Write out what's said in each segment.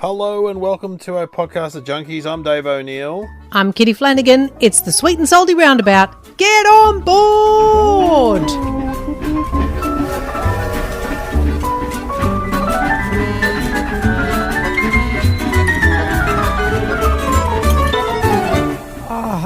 Hello and welcome to our podcast, The Junkees. I'm Dave O'Neill. I'm Kitty Flanagan. It's the Sweet and Salty Roundabout. Get on board!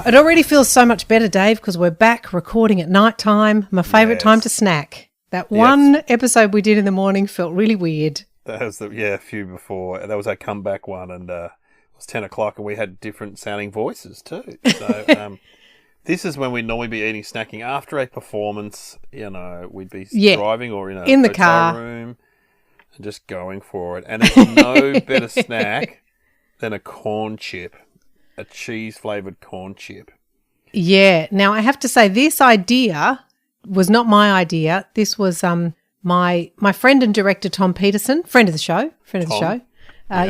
It already feels so much better, Dave, because we're back recording at night time, my favourite time to snack. That one episode we did in the morning felt really weird. That was a few before. That was our comeback one, and it was 10 o'clock, and we had different sounding voices too. So this is when we'd normally be eating, snacking after a performance. You know, we'd be driving or in the hotel car room and just going for it. And there's no better snack than a corn chip. A cheese-flavoured corn chip. Yeah. Now, I have to say, this idea was not my idea. This was my friend and director, Tom Peterson, friend of the show.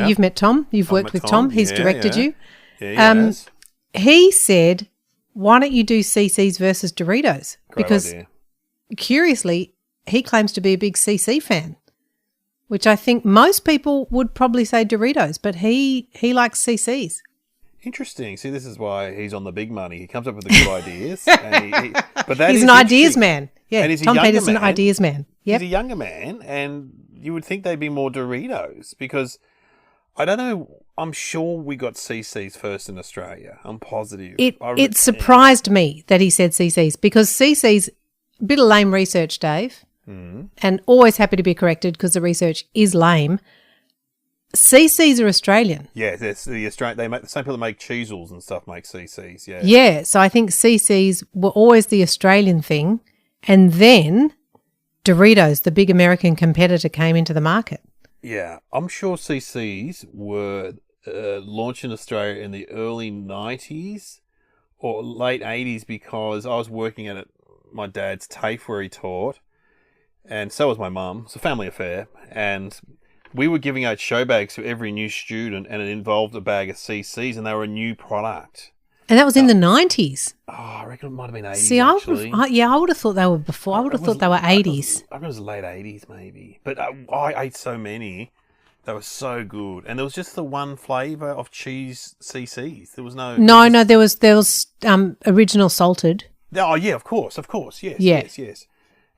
You've met Tom. You've worked with Tom. He's directed you. Yeah, he has. He said, why don't you do CC's versus Doritos? Great idea. Curiously, he claims to be a big CC fan, which I think most people would probably say Doritos, but he likes CC's. Interesting. See, this is why he's on the big money. He comes up with the good ideas. He's an ideas man. Yeah, and he's Tom Peterson, ideas man. Yep. He's a younger man, and you would think they'd be more Doritos because, I don't know, I'm sure we got CC's first in Australia. I'm positive. It surprised me that he said CC's because CC's, a bit of lame research, Dave, and always happy to be corrected because the research is lame. CC's are Australian. Yeah, that's the Australian. They make the same people that make Cheezels and stuff make CC's. Yeah. Yeah, so I think CC's were always the Australian thing, and then Doritos, the big American competitor, came into the market. Yeah, I'm sure CC's were launched in Australia in the early 90s or late 80s because I was working at my dad's TAFE where he taught, and so was my mum. It's a family affair, and we were giving out show bags to every new student, and it involved a bag of CC's, and they were a new product. And that was in the 90s. Oh, I reckon it might have been 80s, See, actually. I would have thought they were before. I would have thought they were 80s. I reckon it was late 80s, maybe. But I ate so many. They were so good. And there was just the one flavour of cheese CC's. There was no... No, there was original salted. Oh, yeah, of course. Yes.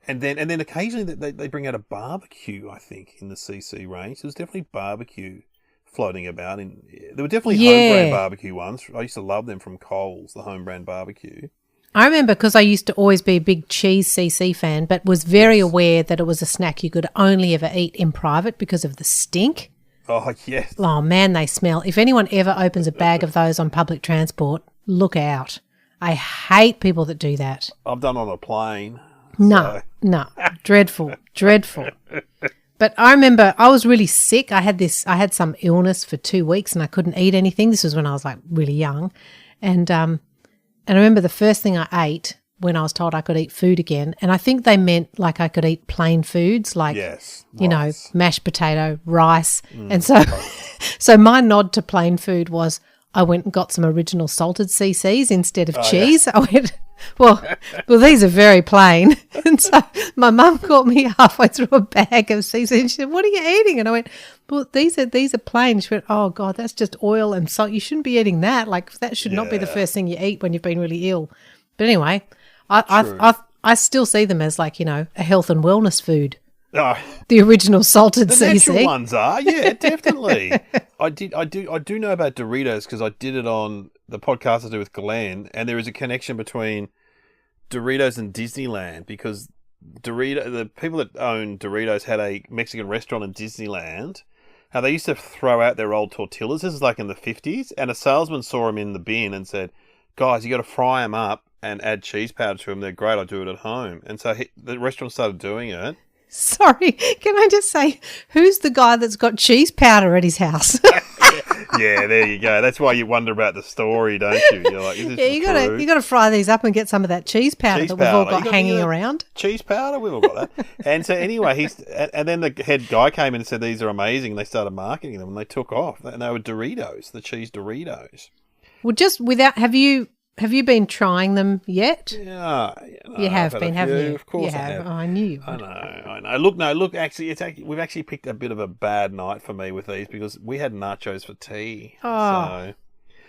And then occasionally they bring out a barbecue, I think, in the CC range. There's definitely barbecue floating about. There were definitely home brand barbecue ones. I used to love them from Coles, the home brand barbecue. I remember because I used to always be a big cheese CC fan, but was very aware that it was a snack you could only ever eat in private because of the stink. Oh, yes. Oh, man, they smell. If anyone ever opens a bag of those on public transport, look out. I hate people that do that. I've done it on a plane. No, dreadful. But I remember I was really sick. I had some illness for 2 weeks and I couldn't eat anything. This was when I was like really young. And I remember the first thing I ate when I was told I could eat food again, and I think they meant like I could eat plain foods like, mashed potato, rice. And so my nod to plain food was I went and got some original salted CC's instead of cheese. Yeah. I went... Well, these are very plain. And so my mum caught me halfway through a bag of CC and she said, what are you eating? And I went, well, these are plain. She went, oh, God, that's just oil and salt. You shouldn't be eating that. Like, that should not be the first thing you eat when you've been really ill. But anyway, I still see them as like, a health and wellness food. Oh, the original salted the CC. The natural ones are, yeah, definitely. I do know about Doritos because I did it on the podcast I do with Glenn, and there is a connection between Doritos and Disneyland because the people that own Doritos had a Mexican restaurant in Disneyland. How they used to throw out their old tortillas. This is like in the 50s, and a salesman saw them in the bin and said, "Guys, you got to fry them up and add cheese powder to them. They're great. I do it at home." And so the restaurant started doing it. Sorry, can I just say, who's the guy that's got cheese powder at his house? Yeah, there you go. That's why you wonder about the story, don't you? You're like, is this you got to fry these up and get some of that cheese powder we've all got hanging around. Cheese powder, we've all got that. And so anyway, and then the head guy came in and said these are amazing. And they started marketing them, and they took off. And they were Doritos, the cheese Doritos. Well, just without, have you Have you been trying them yet? Yeah, You have been, haven't you? Of course, you I have. Oh, I knew you I would. know, I know. Look. Actually, we've actually picked a bit of a bad night for me with these because we had nachos for tea. Oh.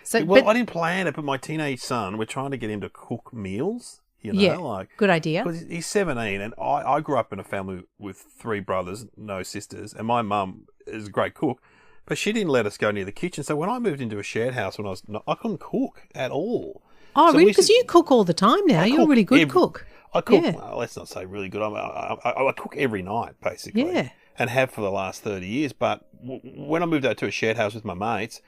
So, Well, but, I didn't plan it, but my teenage son, we're trying to get him to cook meals. good idea. Because he's 17, and I grew up in a family with 3 brothers, no sisters, and my mum is a great cook, but she didn't let us go near the kitchen. So when I moved into a shared house I couldn't cook at all. Oh, So really? Because you cook all the time now. You're a really good cook. I cook. Yeah. Well, let's not say really good. I cook every night basically, Yeah. and have for the last 30 years. But when I moved out to a shared house with my mates,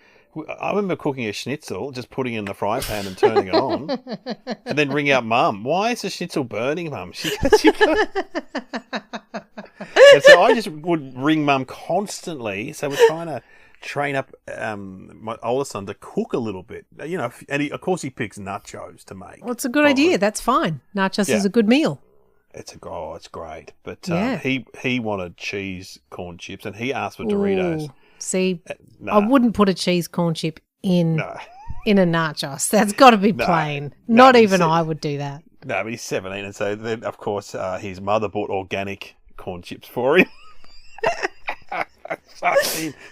I remember cooking a schnitzel, just putting it in the fry pan and turning it on, and then ring out Mum. Why is the schnitzel burning, Mum? And so I just would ring Mum constantly. So we're trying to train up my older son to cook a little bit, and of course he picks nachos to make. Well, it's a good idea. That's fine. Nachos is a good meal. It's great. But Yeah. he wanted cheese corn chips, and he asked for Doritos. Ooh, see, Nah. I wouldn't put a cheese corn chip in No, a nachos. That's got to be plain. No, Not you even see- I would do that. no, but he's 17, and so then of course his mother bought organic corn chips for him.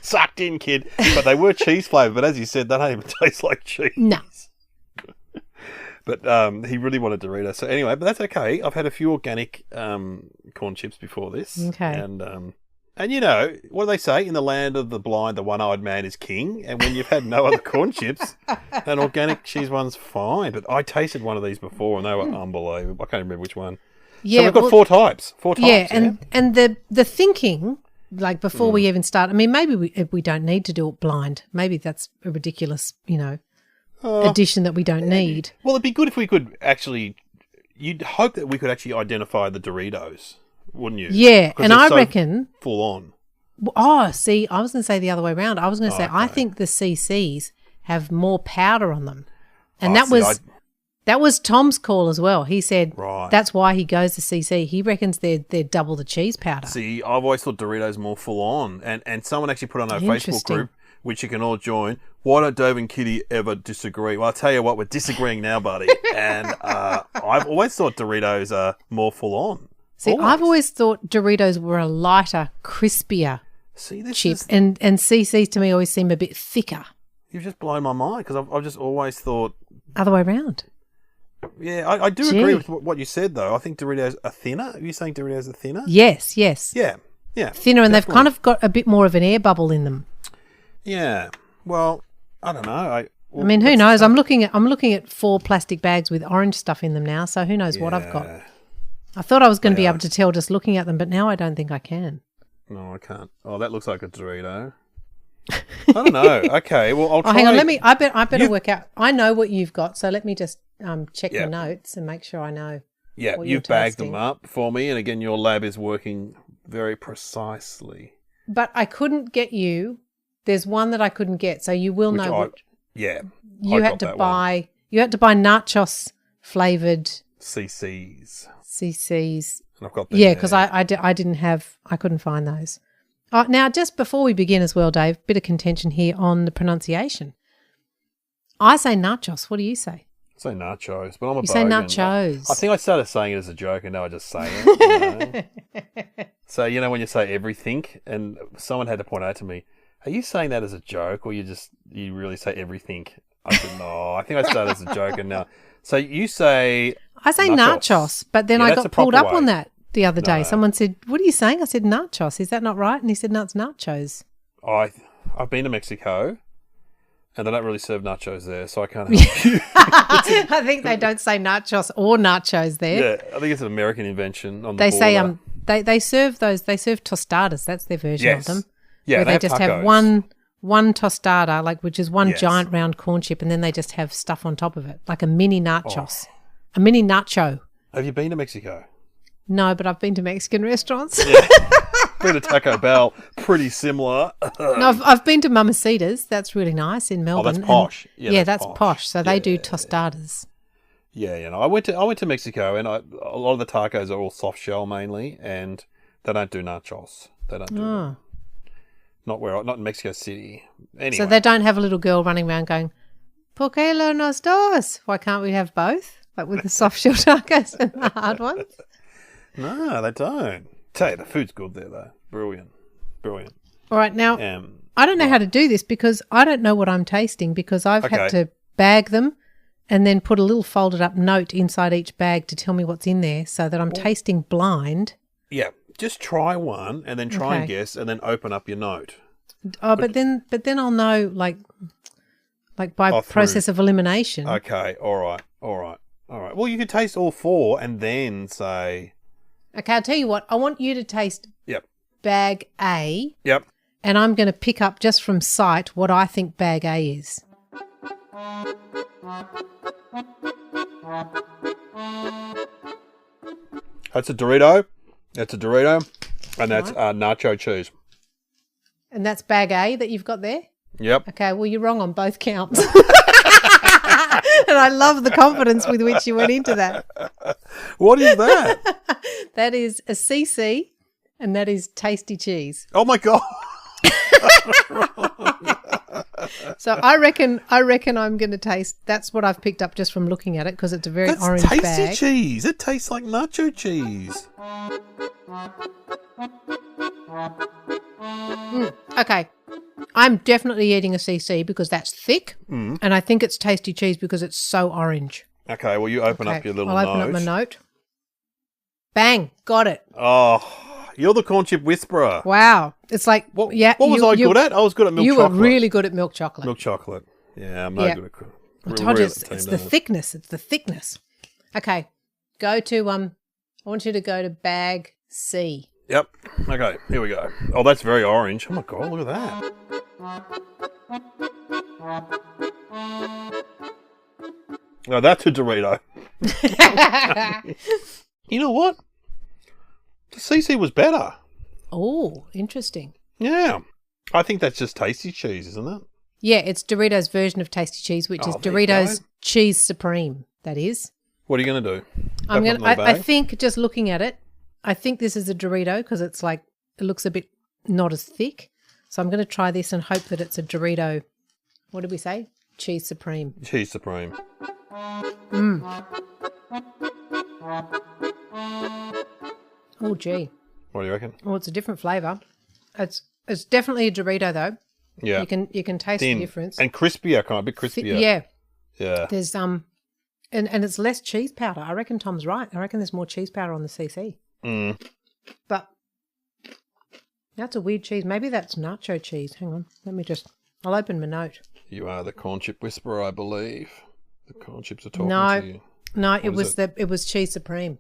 Sucked in, kid. But they were cheese flavored. But as you said, they don't even taste like cheese. No. But he really wanted Doritos. So anyway, but that's okay. I've had a few organic corn chips before this. Okay. And what do they say? In the land of the blind, the one-eyed man is king. And when you've had no other corn chips, an organic cheese one's fine. But I tasted one of these before, and they were unbelievable. I can't remember which one. Yeah, So we've got 4 types. 4 types. Yeah, and the thinking, like before we even start, I mean, maybe we don't need to do it blind. Maybe that's a ridiculous, addition that we don't need. Well, it'd be good if we could actually. You'd hope that we could actually identify the Doritos, wouldn't you? Yeah, 'Cause and they're I so reckon. full on. Oh, see, I was going to say the other way around. I was going to say I okay. think the CCs have more powder on them, and Oh, that was Tom's call as well. He said Right. that's why he goes to CC. He reckons they're double the cheese powder. See, I've always thought Doritos more full on, and someone actually put on our Facebook Interesting. group, which you can all join. Why don't Dave and Kitty ever disagree? Well, I'll tell you what, we're disagreeing now, buddy. And I've always thought Doritos are more full on. See, I've always thought Doritos were a lighter, crispier See, this chip, is, and CCs to me always seem a bit thicker. you've just blown my mind because I've just always thought. Other way around. Yeah, I do Gee. agree with what you said, though. I think Doritos are thinner. Are you saying Doritos are thinner? Yes. Yeah. Thinner, and they've definitely. kind of got a bit more of an air bubble in them. Yeah. Well, I don't know. I mean, who knows? I'm looking at 4 plastic bags with orange stuff in them now, so who knows what I've got. Yeah. I thought I was going to be able to tell just looking at them, but now I don't think I can. No, I can't. Oh, that looks like a Dorito. I don't know. Okay, well, I'll try. Oh, hang on. I better work out. I know what you've got, so let me just check Yeah. my notes and make sure I know. Yeah, what you're you've bagged tasting. them up for me, and again, your lab is working very precisely. But I couldn't get you. There's one that I couldn't get, so you will know what You you had to buy. You had to buy nachos flavored CCs, CCs. and I've got them. Yeah, because there. I didn't have. I couldn't find those. Now, just before we begin as well, Dave, bit of contention here on the pronunciation. I say nachos. What do you say? I say nachos, but I'm a You say bogan. nachos. I think I started saying it as a joke, and now I just say it. So when you say everything, and someone had to point out to me, are you saying that as a joke, or you really say everything? I said no. I think I started as a joke, and now. So you say. I say nachos, but then Yeah, I that's got the pulled proper up on way. that the other day. No. Someone said, "What are you saying?" I said, "Nachos." Is that not right? And he said, "No, it's nachos." I've been to Mexico, and they don't really serve nachos there, so I can't help you. I think they don't say nachos or nachos there. Yeah, I think it's an American invention on the They say border. they serve those. They serve tostadas. That's their version Yes. of them. Yeah, where they have just tacos. have one tostada, like which is one Yes. giant round corn chip, and then they just have stuff on top of it, like a mini nachos, a mini nacho. Have you been to Mexico? No, but I've been to Mexican restaurants. Been to Taco Bell, pretty similar. No, I've been to Mamacita's. That's really nice in Melbourne. that's and- posh. Yeah, Yeah, that's that's posh. posh. So they do Yeah. tostadas. Yeah, I went to Mexico, and a lot of the tacos are all soft shell mainly, and they don't do nachos. They don't do them. Oh. Not in Mexico City. Anyway, So they don't have a little girl running around going, ¿Por qué los dos? Why can't we have both? Like with the soft shell tacos and the hard ones? No, they don't. Tell you, the food's good there, though. Brilliant. Brilliant. All right, now, I don't know how to do this because I don't know what I'm tasting because I've had to bag them and then put a little folded up note inside each bag to tell me what's in there so that I'm tasting blind. Yeah, just try one and then try and guess and then open up your note. Oh, but then I'll know like by process of elimination. Okay, all right. Well, you could taste all four and then say... Okay, I'll tell you what. I want you to taste bag A. Yep. And I'm going to pick up just from sight what I think bag A is. That's a Dorito. And that's nacho cheese. And that's bag A that you've got there? Yep. Okay, well, you're wrong on both counts. And I love the confidence with which you went into that. What is that? That is a CC, and that is tasty cheese. Oh, my God. So I reckon I'm going to taste. That's what I've picked up just from looking at it because it's a very orange bag. That's tasty cheese. It tastes like nacho cheese. Okay. I'm definitely eating a CC because that's thick, and I think it's tasty cheese because it's so orange. Okay, well, you open up your little note. I'll open up my note. Bang, got it. Oh, you're the corn chip whisperer. Wow. It's like, what was I good at? I was good at milk chocolate. You were really good at milk chocolate. Milk chocolate. Yeah, I'm no good at I told you, it's the thickness. It's the thickness. Okay, go to, I want you to go to bag C. Yep. Okay, here we go. Oh, that's very orange. Oh, my God, look at that. No, that's a Dorito. You know what? The CC was better. Oh, interesting. Yeah. I think that's just tasty cheese, isn't it? Yeah, it's Doritos' version of tasty cheese, which is Doritos Cheese Supreme, that is. What are you going to do? I think, just looking at it, I think this is a Dorito because it's like, it looks a bit not as thick. So I'm going to try this and hope that it's a Dorito. What did we say? Cheese Supreme. Cheese Supreme. Oh, gee. What do you reckon? Oh, it's a different flavour. It's definitely a Dorito though. Yeah. You can taste the difference. And crispier, kind of a bit crispier. Yeah. Yeah. There's and it's less cheese powder. I reckon Tom's right. I reckon there's more cheese powder on the CC. But that's a weird cheese. Maybe that's nacho cheese. Hang on. I'll open my note. You are the corn chip whisperer, I believe. The corn chips are talking to you. No, it was Cheese Supreme.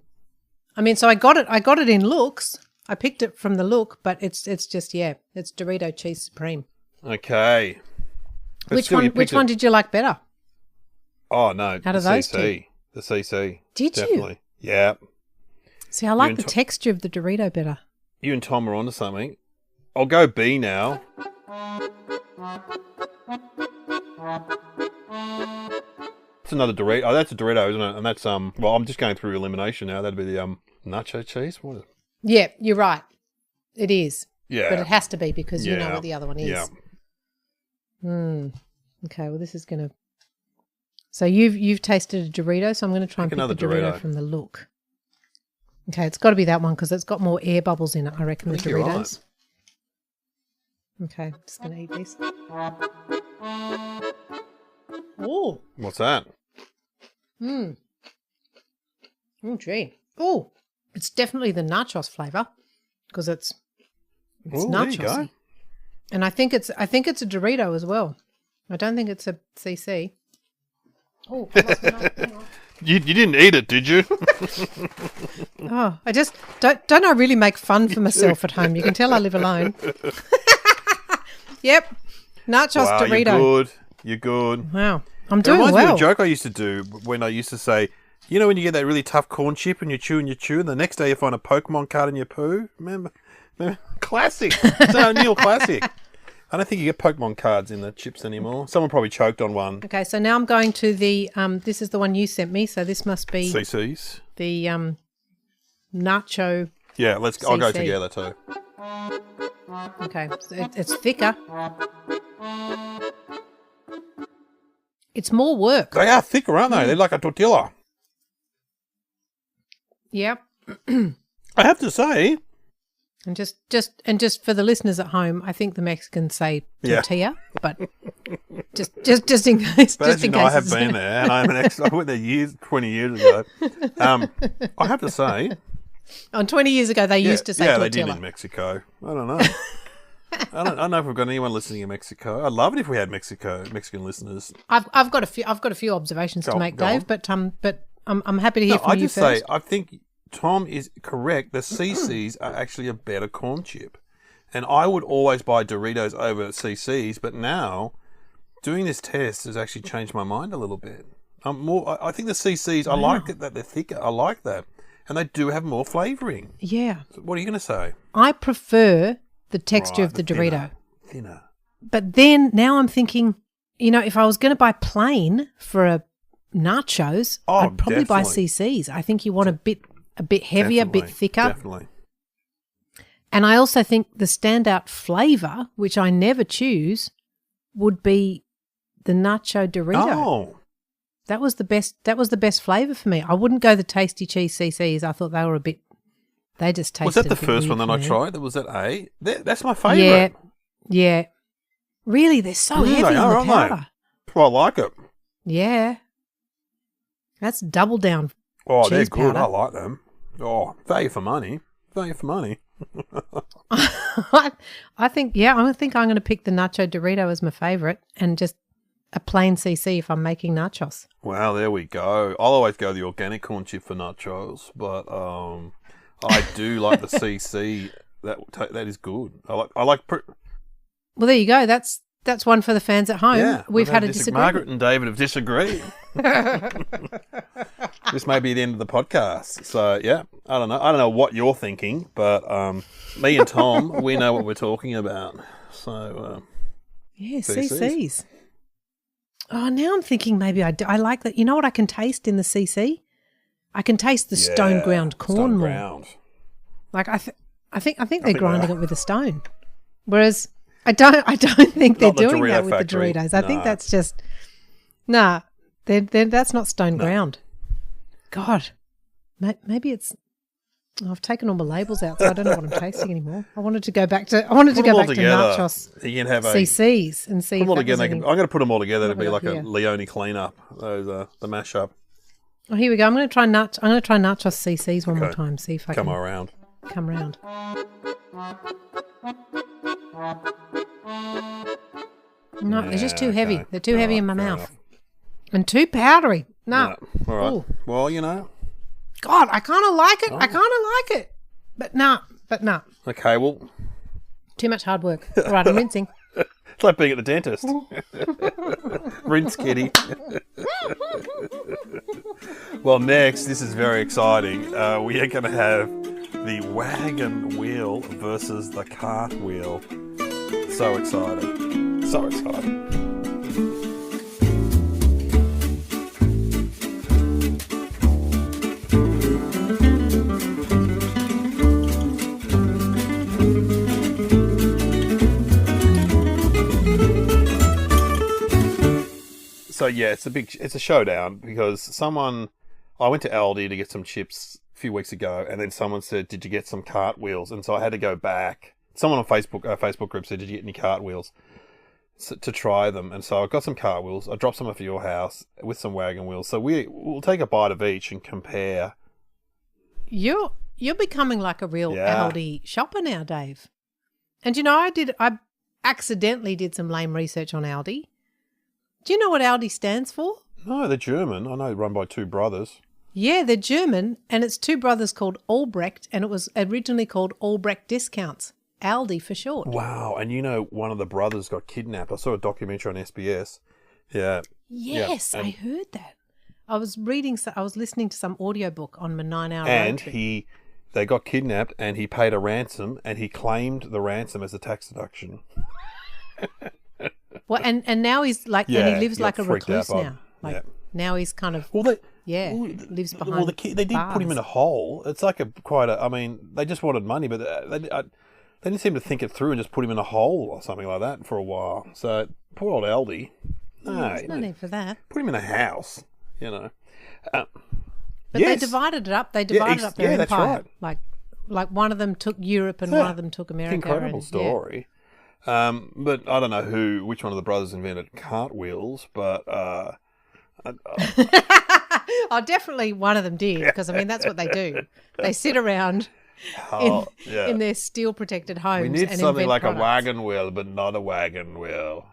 I mean, so I got it in looks. I picked it from the look, but it's just it's Dorito Cheese Supreme. Okay. But which one did you like better? Oh no, out of those two? The CC. Did definitely. You? Yeah. See, I like the texture of the Dorito better. You and Tom are onto something. I'll go B now. It's another Dorito. Oh, that's a Dorito, isn't it? And that's well, I'm just going through elimination now. That'd be the nacho cheese. What is it? Yeah, you're right. It is. Yeah. But it has to be because you know what the other one is. Yeah. Okay, well this is gonna. So you've tasted a Dorito, so I'm going to try and pick the Dorito from the look. Okay, it's got to be that one because it's got more air bubbles in it, I reckon, the Doritos. Right. Okay, just going to eat these. Oh. What's that? Oh, gee. Oh, it's definitely the nachos flavour because it's nachos. There you go. And I think it's a Dorito as well. I don't think it's a CC. Oh, you didn't eat it, did you? Oh, I just don't I really make fun for myself at home. You can tell I live alone. Yep, nachos Dorito. You're good. Wow, I'm doing well. It reminds me of a joke I used to do when I used to say, you know, when you get that really tough corn chip and you chew, and the next day you find a Pokemon card in your poo. Remember? Classic. It's an O'Neill classic. I don't think you get Pokemon cards in the chips anymore. Someone probably choked on one. Okay, so now I'm going to the, this is the one you sent me, so this must be... CC's. The nacho Yeah, I'll go together too. Okay, so it's thicker. It's more work. They are thicker, aren't they? They're like a tortilla. Yep. I have to say. And just for the listeners at home, I think the Mexicans say tortilla, but just in case. But as you know, I have been there, and I'm an I went there 20 years ago. I have to say. 20 years ago, they used to say tortilla. Yeah, they did in Mexico. I don't know. I don't know if we've got anyone listening in Mexico. I'd love it if we had Mexican listeners. I've got a few observations to make, Dave, but I'm happy to hear from you first. I just say I think Tom is correct. The CCs are actually a better corn chip, and I would always buy Doritos over CCs. But now, doing this test has actually changed my mind a little bit. I think the CCs. Wow. I like it that they're thicker. I like that, and they do have more flavouring. Yeah. So what are you going to say? I prefer the texture of the Dorito. Thinner. But then now I'm thinking, if I was going to buy plain for a nachos, I'd probably buy CCs. I think you want a bit heavier, a bit thicker. Definitely. And I also think the standout flavour, which I never choose, would be the nacho Dorito. Oh. That was the best flavour for me. I wouldn't go the Tasty Cheese CCs. I thought they were they just tasted. Was that the first one that I tried? Was that A? That's my favourite. Yeah. Really, they're so heavy on the powder. Well, I like it. Yeah. That's double down. Oh, they're good. Powder. I like them. Oh, value for money. Value for money. I think I'm going to pick the Nacho Dorito as my favourite and just a plain CC if I'm making nachos. Wow, there we go. I'll always go the organic corn chip for nachos, but I do like the CC. That is good. I like. Well, there you go. That's one for the fans at home. Yeah, we've had a disagreement. Margaret and David have disagreed. This may be the end of the podcast. So yeah, I don't know what you're thinking, but me and Tom, we know what we're talking about. So CCs. Oh, now I'm thinking maybe I like that. You know what I can taste in the CC? I can taste the stone ground corn more. Like I think they're grinding it with a stone, whereas I don't think they're doing that with the Doritos. I think that's just that's not stone ground. God, maybe it's. I've taken all my labels out, so I don't know what I'm tasting anymore. I wanted to go back to nachos. You can have CCs and see. Put them all together. I'm going to put them all together to be like a Leone cleanup. Those the mashup. Oh, here we go. I'm going to try nachos CCs one more time. See if I come can around. Come around. No, they're just too heavy. They're too heavy in my mouth. And too powdery. No. All right. Ooh. Well, God, I kind of like it. I kind of like it. But no. Okay, well. Too much hard work. All right, I'm rinsing. It's like being at the dentist. Rinse, kitty. Well, next, this is very exciting. We are going to have the wagon wheel versus the cart wheel. So excited. So excited. So yeah, it's a showdown because I went to Aldi to get some chips a few weeks ago, and then someone said, "Did you get some cartwheels?" And so I had to go back. Someone on Facebook group said, "Did you get any cartwheels?" To try them, and so I got some cartwheels. I dropped some off at your house with some wagon wheels. So we'll take a bite of each and compare. You're becoming like a real Aldi shopper now, Dave. And I accidentally did some lame research on Aldi. Do you know what Aldi stands for? No, they're German. I know they're run by two brothers. Yeah, they're German, and it's two brothers called Albrecht, and it was originally called Albrecht Discounts. Aldi for short. Wow, and one of the brothers got kidnapped. I saw a documentary on SBS. Yeah. Yes, I heard that. I was listening to some audiobook on my 9-hour road trip. And they got kidnapped, and he paid a ransom, and he claimed the ransom as a tax deduction. Well, and now he's like, and he lives like a recluse now. Now he's kind of lives behind. Well, they did put him in a hole. It's like they just wanted money, but they didn't seem to think it through and just put him in a hole or something like that for a while. So poor old Aldi. No, There's no need for that. Put him in a house, you know. But yes. they divided it up. They divided up their empire. That's right. Like one of them took Europe and one of them took America. Incredible story. But I don't know which one of the brothers invented cartwheels, but definitely one of them did, because I mean that's what they do. They sit around in their steel protected homes. We need and something invent like products. a wagon wheel, but not a wagon wheel.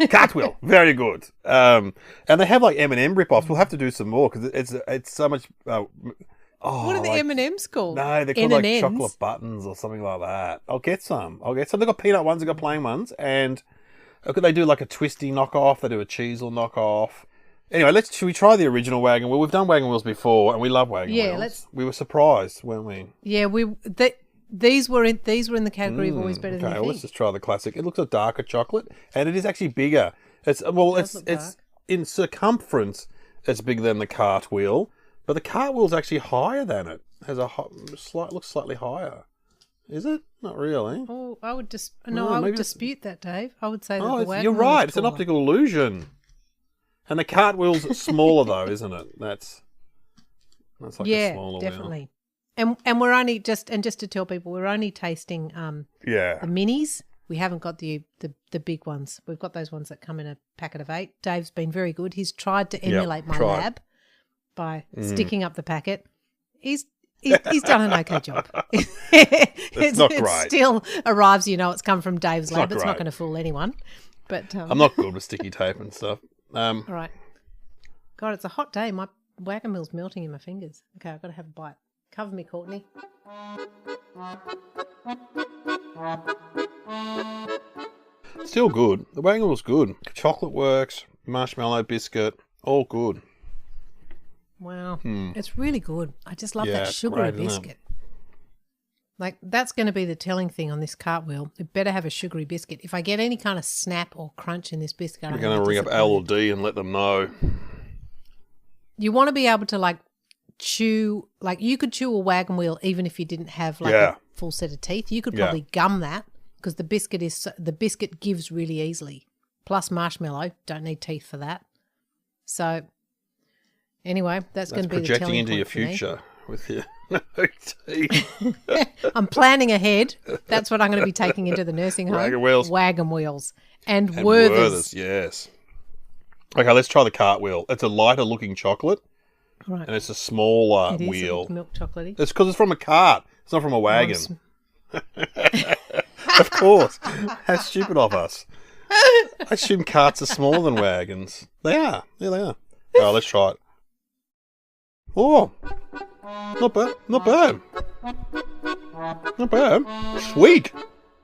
Cartwheel, very good. And they have like M&M rip-offs. We'll have to do some more because it's so much. What are the M&Ms called? No, they're called like chocolate buttons or something like that. I'll get some. They've got peanut ones, they've got plain ones, and they do like a twisty knockoff. They do a cheesel knockoff. Anyway, should we try the original wagon wheel? We've done wagon wheels before, and we love wagon wheels. We were surprised, weren't we? Yeah, these were in the category of always better than you think. Let's just try the classic. It looks like darker chocolate, and it is actually bigger. It's in circumference. It's bigger than the cartwheel, but the cartwheel's actually higher than it. Looks slightly higher. Is it? Not really. Oh, I would dispute that, Dave. I would say that the wagon you're wheel right. is It's an taller. optical illusion. And the cartwheel's smaller though, isn't it? That's like a smaller wheel. Definitely. And we're only just to tell people, we're only tasting the minis. We haven't got the big ones. We've got those ones that come in a packet of 8. Dave's been very good. He's tried to emulate my lab by sticking up the packet. He's done an okay job. It's not great. It still arrives, it's come from Dave's lab. It's not going to fool anyone. But I'm not good with sticky tape and stuff. All right. God, it's a hot day. My wagon wheel's melting in my fingers. Okay, I've got to have a bite. Cover me, Courtney. Still good. The wagon wheel's good. Chocolate works. Marshmallow biscuit. All good. Wow. It's really good. I just love that sugary biscuit. Like, that's going to be the telling thing on this cartwheel. It better have a sugary biscuit. If I get any kind of snap or crunch in this biscuit, we're going to ring up L or D and let them know. You want to be able to, like, chew, like, you could chew a wagon wheel even if you didn't have, like, a full set of teeth. You could probably gum that because the biscuit gives really easily. Plus marshmallow, don't need teeth for that. So, anyway, that's going to be the telling projecting into your point for me. future with your no teeth. I'm planning ahead. That's what I'm going to be taking into the nursing home. Wagon wheels. And Werther's. Yes. Okay, let's try the cartwheel. It's a lighter looking chocolate. Right. And it's a smaller It is wheel. milk chocolatey. It's because it's from a cart. It's not from a wagon. Of course. How stupid of us. I assume carts are smaller than wagons. They are. Yeah, they are. All right, let's try it. Oh, not bad. Not bad. Not bad. Sweet.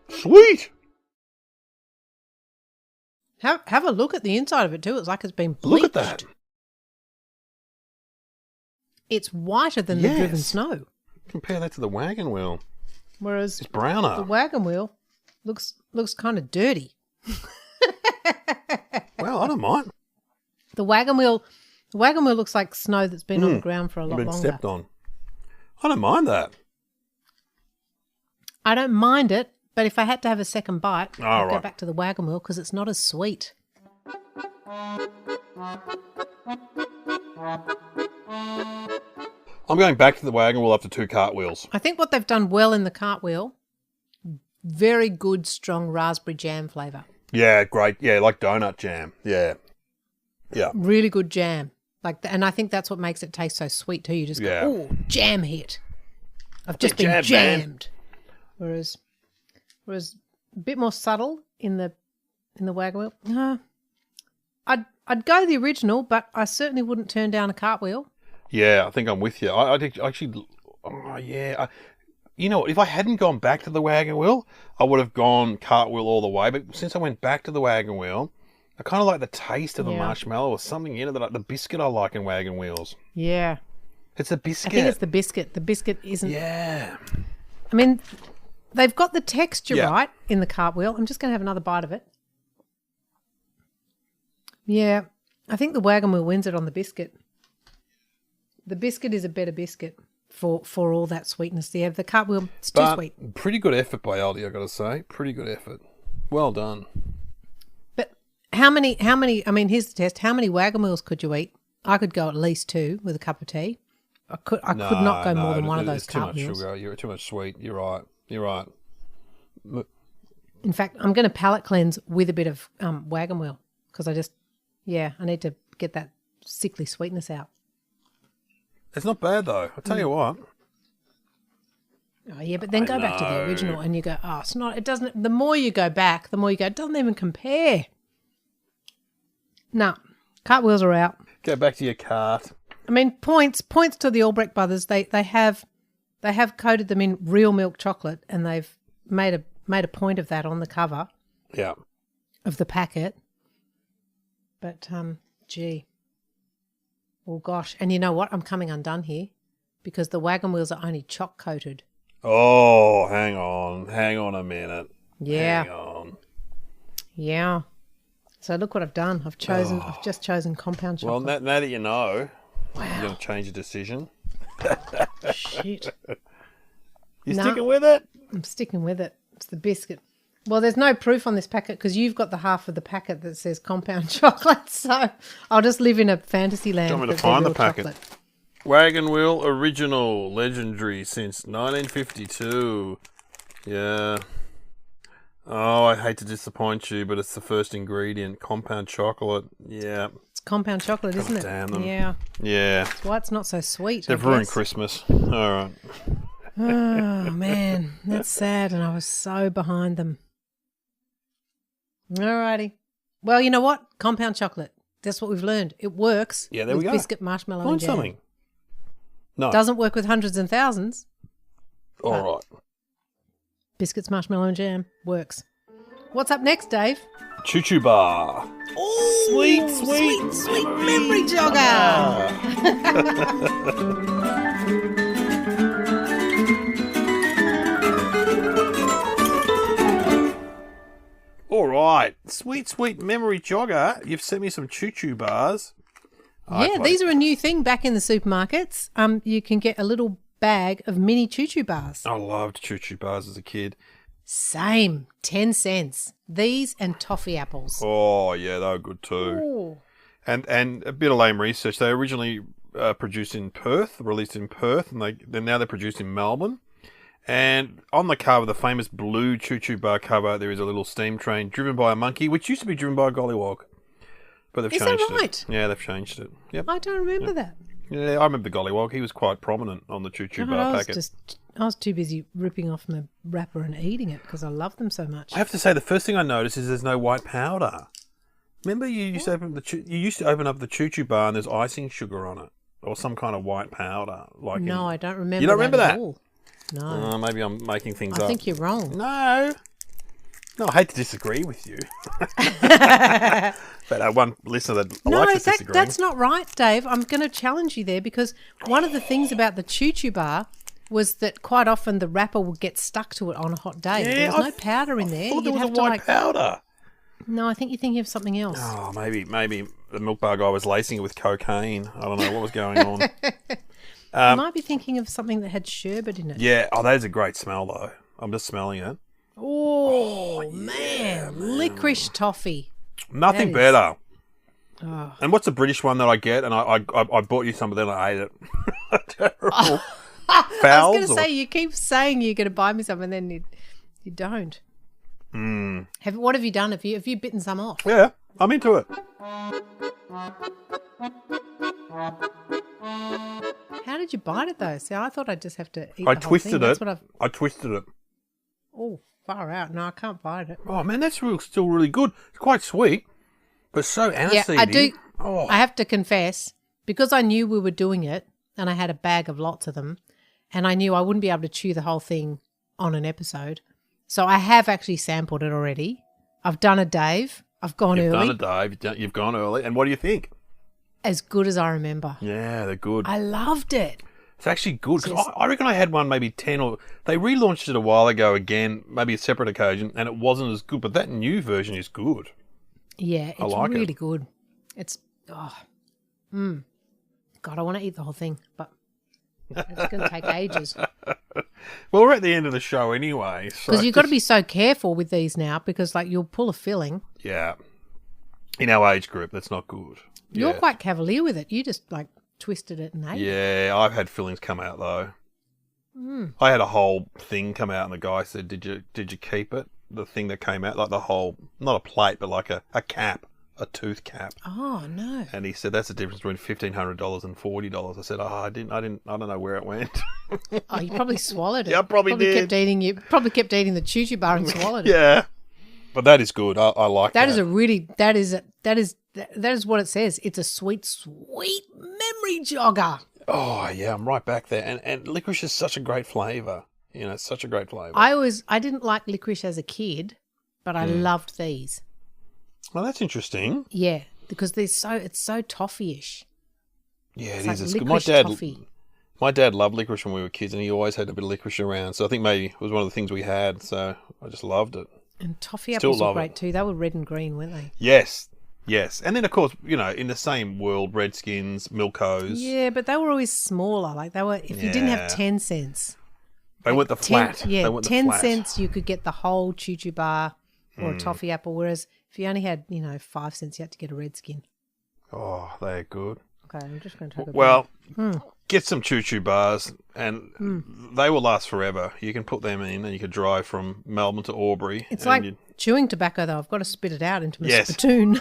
Sweet. Have a look at the inside of it too. It's like it's been bleached. Look at that. It's whiter than the driven snow. Compare that to the wagon wheel. Whereas it's browner. The wagon wheel looks kind of dirty. Well, I don't mind. The wagon wheel looks like snow that's been on the ground for a lot longer. Been stepped on. I don't mind that. I don't mind it, but if I had to have a second bite, I'd go right. back to the wagon wheel because it's not as sweet. I'm going back to the wagon wheel after 2 cartwheels. I think what they've done well in the cartwheel, very good, strong raspberry jam flavour. Yeah, great. Yeah, like donut jam. Yeah. Yeah. Really good jam. And I think that's what makes it taste so sweet too. You just go, oh, jam hit. I've just been jammed. Whereas a bit more subtle in the wagon wheel. I'd go the original, but I certainly wouldn't turn down a cartwheel. Yeah, I think I'm with you. I think actually, you know, if I hadn't gone back to the wagon wheel, I would have gone cartwheel all the way. But since I went back to the wagon wheel, I kind of like the taste of the marshmallow or something in it. The biscuit I like in wagon wheels. Yeah. It's a biscuit. I think it's the biscuit. The biscuit isn't. Yeah. I mean, they've got the texture right in the cartwheel. I'm just going to have another bite of it. Yeah. I think the wagon wheel wins it on the biscuit. The biscuit is a better biscuit for all that sweetness. Yeah, the cartwheel, it's too sweet. Pretty good effort by Aldi, I got to say. Pretty good effort. Well done. But How many, I mean, here's the test. How many Wagga meals could you eat? I could go at least 2 with a cup of tea. I could not go more than one of those cartwheels. It's too much sugar. You're too much sweet. You're right. In fact, I'm going to palate cleanse with a bit of Wagga meal because I need to get that sickly sweetness out. It's not bad though. I'll tell you what. Oh yeah, but then go back to the original and you go, oh, it's not. It doesn't. The more you go back, the more you go. It doesn't even compare. No, cartwheels are out. Go back to your cart. I mean, points to the Albrecht brothers. They have coated them in real milk chocolate, and they've made a point of that on the cover. Yeah. Of the packet. But gee. Oh gosh, and you know what? I'm coming undone here because the Wagga wheels are only choc coated. Oh, hang on a minute. Yeah. Hang on. Yeah. So look what I've done. I've just chosen compound chocolate. Well, now that you know, you're going to change your decision. Shit. Sticking with it? I'm sticking with it. It's the biscuit. Well, there's no proof on this packet because you've got the half of the packet that says compound chocolate. So I'll just live in a fantasy land. Do you want me to find the packet? Chocolate. Wagon Wheel Original, legendary since 1952. Yeah. Oh, I hate to disappoint you, but it's the first ingredient, compound chocolate. Yeah. It's compound chocolate, isn't it? Damn them. Yeah. Yeah. That's why it's not so sweet. They've ruined Christmas. All right. Oh, man. That's sad, and I was so behind them. All righty. Well, you know what? Compound chocolate. That's what we've learned. It works. Yeah, there we go. Biscuit, marshmallow, and jam. Something. No. Doesn't work with hundreds and thousands. All right. Biscuits, marshmallow, and jam works. What's up next, Dave? Choo Choo Bar. Oh, sweet memory jogger. All right. Sweet memory jogger. You've sent me some Choo Choo Bars. Yeah, these are a new thing back in the supermarkets. You can get a little bag of mini Choo Choo Bars. I loved Choo Choo Bars as a kid. Same, 10 cents. These and toffee apples. Oh, yeah, they were good too. Ooh. And a bit of lame research. They originally produced in Perth, released in Perth, and now they're produced in Melbourne. And on the cover, the famous blue Choo Choo Bar cover, there is a little steam train driven by a monkey, which used to be driven by a gollywog. But they've changed it. Is that right? Yeah, they've changed it. Yep. I don't remember that. Yeah, I remember the gollywog. He was quite prominent on the Choo Choo Bar packet. I was too busy ripping off my wrapper and eating it because I love them so much. I have to say, the first thing I noticed is there's no white powder. Remember, you used to open up the Choo Choo Bar and there's icing sugar on it, or some kind of white powder. I don't remember. You don't remember that? At all. No. Maybe I'm making things up. I think you're wrong. No, I hate to disagree with you. But one listener that likes to disagree. That's not right, Dave. I'm going to challenge you there because one of the things about the Choo Choo Bar was that quite often the wrapper would get stuck to it on a hot day. Yeah, there was no powder in there. I thought there was a white powder. No, I think you're thinking of something else. Oh, maybe the milk bar guy was lacing it with cocaine. I don't know what was going on. You might be thinking of something that had sherbet in it. Yeah. Oh, that is a great smell, though. I'm just smelling it. Oh man. Licorice toffee. Nothing better. Oh. And what's the British one that I get? And I bought you some, but then I ate it. Terrible. Fowls? I was going to say, you keep saying you're going to buy me some, and then you don't. Mm. What have you done? Have you bitten some off? Yeah, I'm into it. How did you bite it though? See, I thought I'd just have to eat I the whole twisted thing. it. I twisted it. Oh, far out. No, I can't bite it. Oh man, that's still really good. It's quite sweet, but so aniseedy. Yeah, I do. Oh. I have to confess, because I knew we were doing it, and I had a bag of lots of them, and I knew I wouldn't be able to chew the whole thing on an episode. So I have actually sampled it already. I've done a Dave. I've gone early. You've done a Dave. You've gone early. And what do you think? As good as I remember. Yeah, they're good. I loved it. It's actually good. 'Cause I reckon I had one maybe 10 or... They relaunched it a while ago again, maybe a separate occasion, and it wasn't as good. But that new version is good. Yeah, it's really good. It's... God, I want to eat the whole thing, but it's going to take ages. Well, we're at the end of the show anyway. Because you've got to be so careful with these now because, like, you'll pull a filling. Yeah. In our age group, that's not good. You're Yeah. quite cavalier with it. You just like twisted it and ate it. Yeah, I've had fillings come out though. I had a whole thing come out, and the guy said, "Did you keep it?" The thing that came out, like the whole, not a plate, but like a cap, a tooth cap. Oh no! And he said, "That's the difference between $1,500 and $40." I said, "Oh, I don't know where it went." Oh, you probably swallowed it. Yeah, I probably did. Probably kept eating the choo-choo bar and swallowed it. Yeah, but that is good. I like that. That is what it says. It's a sweet memory jogger. Oh yeah, I'm right back there. And licorice is such a great flavour. You know, it's such a great flavour. I didn't like licorice as a kid, but I loved these. Well, that's interesting. Yeah, because it's so toffee-ish. Yeah, It's it like is. It's good. licorice toffee. My dad loved licorice when we were kids, and he always had a bit of licorice around. So I think maybe it was one of the things we had. So I just loved it. And toffee Still apples were love great it. too. They were red and green, weren't they? Yes. And then of course, you know, in the same world, Redskins, Milkos. Yeah, but they were always smaller. Like they were. If you didn't have 10 cents, They weren't the flat. Yeah, They weren't the 10 flat. cents you could get the whole choo-choo bar or a toffee apple. Whereas if you only had 5 cents, you had to get a Redskin. Oh, they're good. Okay, I'm just going to take a Well, get some choo-choo bars, and they will last forever. You can put them in, and you could drive from Melbourne to Aubrey. It's like chewing tobacco, though. I've got to spit it out into my Yes. spittoon.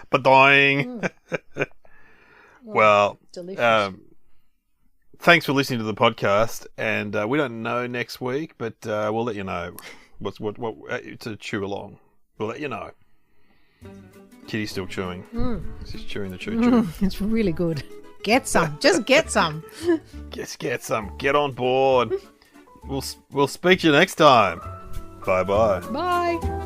but dying. Well, Delicious. thanks for listening to the podcast, and we don't know next week, but we'll let you know what to chew along. We'll let you know. Kitty's still chewing. She's chewing the choo-choo. It's really good. Get some. Just get some. Just get some. Get on board. We'll speak to you next time. Bye-bye. Bye.